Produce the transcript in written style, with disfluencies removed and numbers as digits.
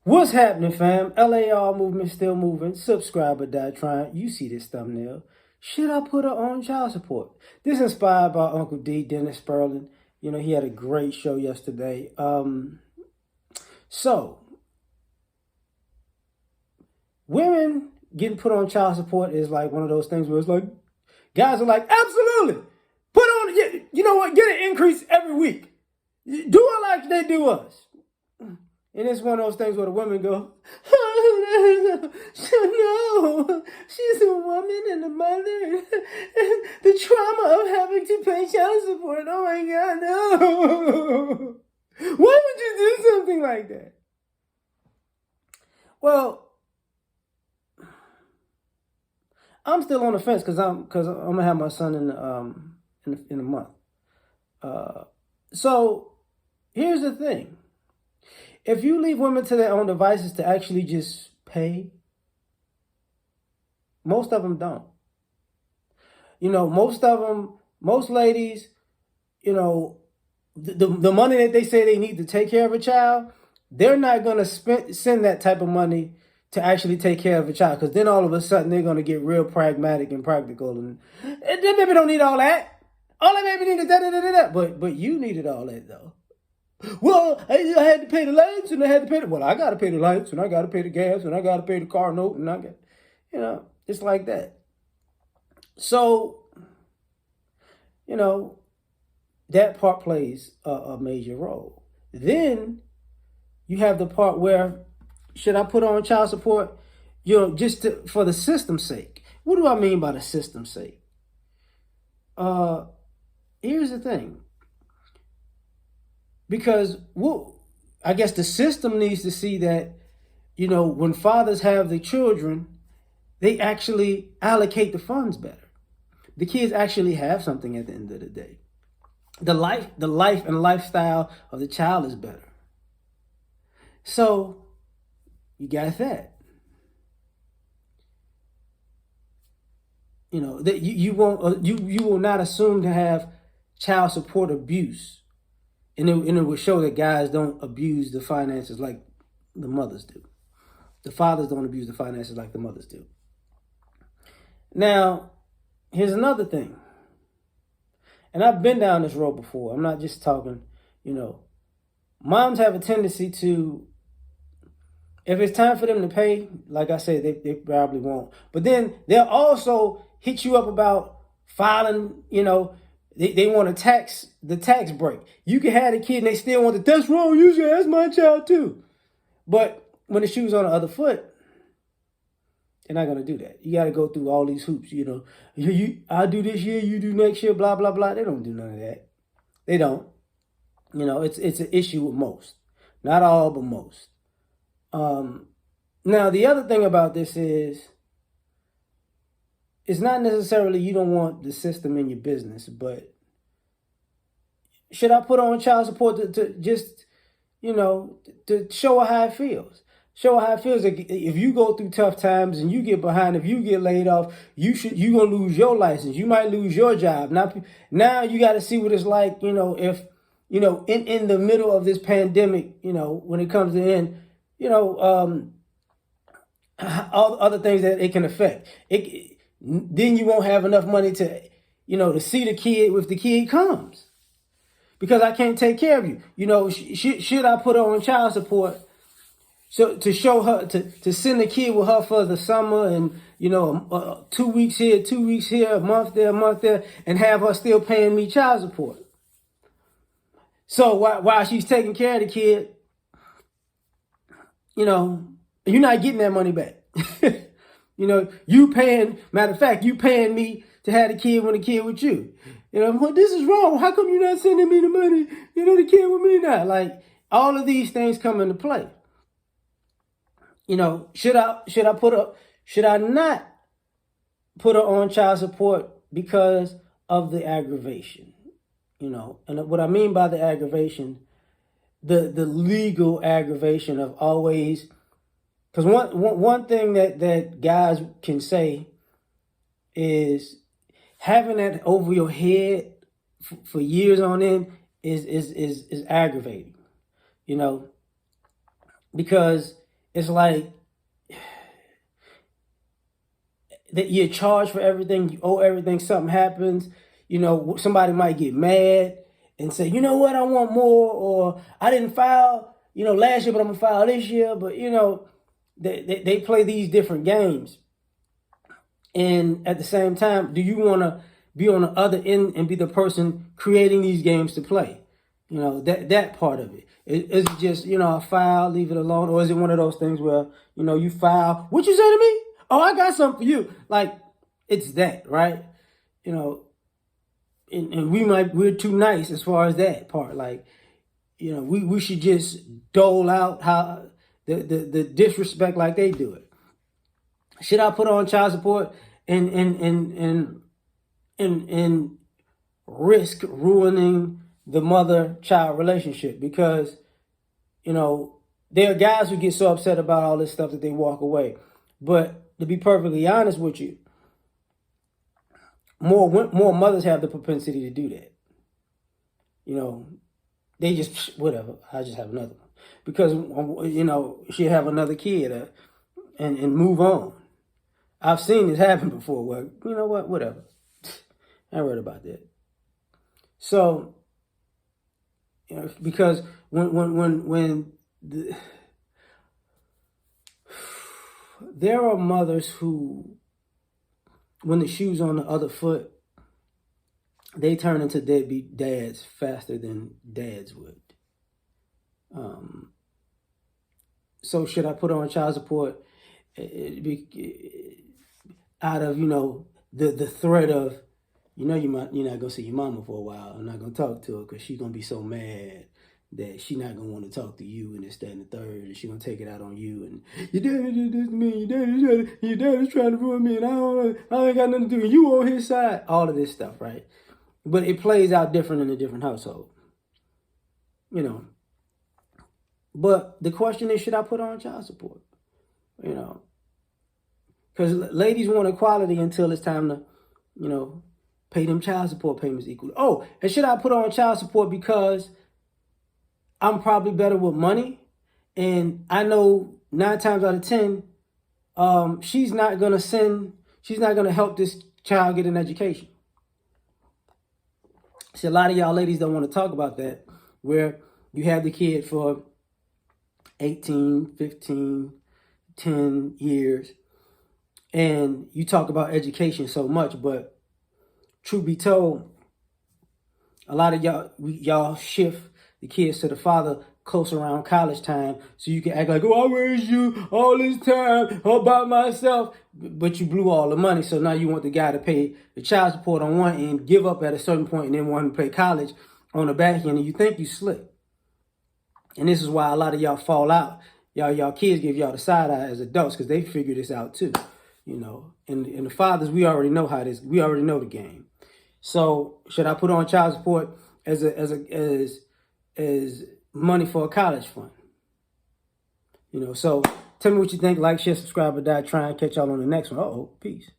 What's happening, fam? L.A.R movement still moving. Subscriber die trying. You see this thumbnail. Should I put her on child support? This inspired by Uncle D, Dennis Sperling. You know, he had a great show yesterday. So, women getting put on child support is like one of those things where it's like, guys are like, absolutely. Put on, you know what, get an increase every week. Do it like they do us. And it's one of those things where the women go, oh, no, she's a woman and a mother. And the trauma of having to pay child support. Oh my God, no. Why would you do something like that? Well, I'm still on the fence because I'm gonna have my son in a month. So here's the thing. If you leave women to their own devices to actually just pay, most of them don't. You know, most ladies, you know, the money that they say they need to take care of a child, they're not going to send that type of money to actually take care of a child, because then all of a sudden they're going to get real pragmatic and practical. And that baby don't need all that. All that baby needed da. But you needed all that, though. Well, I had to pay the lights and I had to pay well, I got to pay the lights and I got to pay the gas and I got to pay the car note and it's like that. So, that part plays a major role. Then you have the part where, should I put on child support, just for the system's sake? What do I mean by the system's sake? Here's the thing. Because I guess the system needs to see that, when fathers have the children, they actually allocate the funds better. The kids actually have something at the end of the day. The life and lifestyle of the child is better. So you got that. That you will not assume to have child support abuse. And it will show that guys don't abuse the finances like the mothers do. The fathers don't abuse the finances like the mothers do. Now, here's another thing. And I've been down this road before. I'm not just talking, moms have a tendency to, if it's time for them to pay, like I said, they probably won't. But then they'll also hit you up about filing, They want the tax break. You can have a kid and they still want that's wrong. You should ask my child too. But when the shoe's on the other foot, they're not going to do that. You got to go through all these hoops, I do this year, you do next year, blah, blah, blah. They don't do none of that. They don't. It's an issue with most. Not all, but most. Now, the other thing about this is, it's not necessarily you don't want the system in your business, but should I put on child support to just, to show her how it feels? Show her how it feels. If you go through tough times and you get behind, if you get laid off, you're going to lose your license. You might lose your job. Now you got to see what it's like, if, in the middle of this pandemic, when it comes to end, all other things that it can affect. Then you won't have enough money to, to see the kid if the kid comes. Because I can't take care of you. Should I put her on child support so to show her, to send the kid with her for the summer and, 2 weeks here, 2 weeks here, a month there, and have her still paying me child support? So while she's taking care of the kid, you're not getting that money back. Matter of fact, you paying me to have the kid when the kid with you. Well, this is wrong. How come you're not sending me the money? The kid with me now. Like, all of these things come into play. Should I not put her on child support because of the aggravation? And what I mean by the aggravation, the legal aggravation of always, because one thing that guys can say is having that over your head for years on end is aggravating, because it's like that you're charged for everything, you owe everything, something happens, you know, somebody might get mad and say, you know what, I want more, or I didn't file, you know, last year, but I'm gonna file this year. But you know, they play these different games. And at the same time, do you want to be on the other end and be the person creating these games to play? You know, that part of it. Is it just, you know, I file, leave it alone? Or is it one of those things where, you know, you file, what you say to me? Oh, I got something for you. Like, it's that, right? You know, and we're too nice as far as that part. Like, you know, we should just dole out how the disrespect like they do it. Should I put on child support and risk ruining the mother-child relationship? Because, you know, there are guys who get so upset about all this stuff that they walk away. But to be perfectly honest with you, more mothers have the propensity to do that. You know, they just, whatever, I just have another one. Because, you know, she'll have another kid and move on. I've seen this happen before where, you know what, whatever. I read about that. So, you know, because there are mothers who, when the shoe's on the other foot, they turn into deadbeat dads faster than dads would. So should I put on child support out of, you know, the threat of, you know, you're not gonna see your mama for a while. I'm not gonna talk to her because she's gonna be so mad that she's not gonna want to talk to you and this, that, and the third, and she's gonna take it out on you. And your daddy did this to me. Your daddy's trying to ruin me, and I ain't got nothing to do. You on his side. All of this stuff, right? But it plays out different in a different household. You know. But the question is, should I put on child support? You know, because ladies want equality until it's time to, you know, pay them child support payments equally. Oh, and should I put on child support because I'm probably better with money, and I know 9 times out of 10, she's not gonna help this child get an education. See, a lot of y'all ladies don't want to talk about that, where you have the kid for 18, 15, 10 years, and you talk about education so much, but truth be told, a lot of y'all shift the kids to the father close around college time so you can act like, oh, I raised you all this time all by myself, but you blew all the money. So now you want the guy to pay the child support on one end, give up at a certain point, and then want to pay college on the back end, and you think you slick. And this is why a lot of y'all fall out. Y'all kids give y'all the side eye as adults because they figure this out too, you know. And the fathers, we already know how this. We already know the game. So should I put on child support as money for a college fund? You know. So tell me what you think. Like, share, subscribe, or die. Try and catch y'all on the next one. Peace.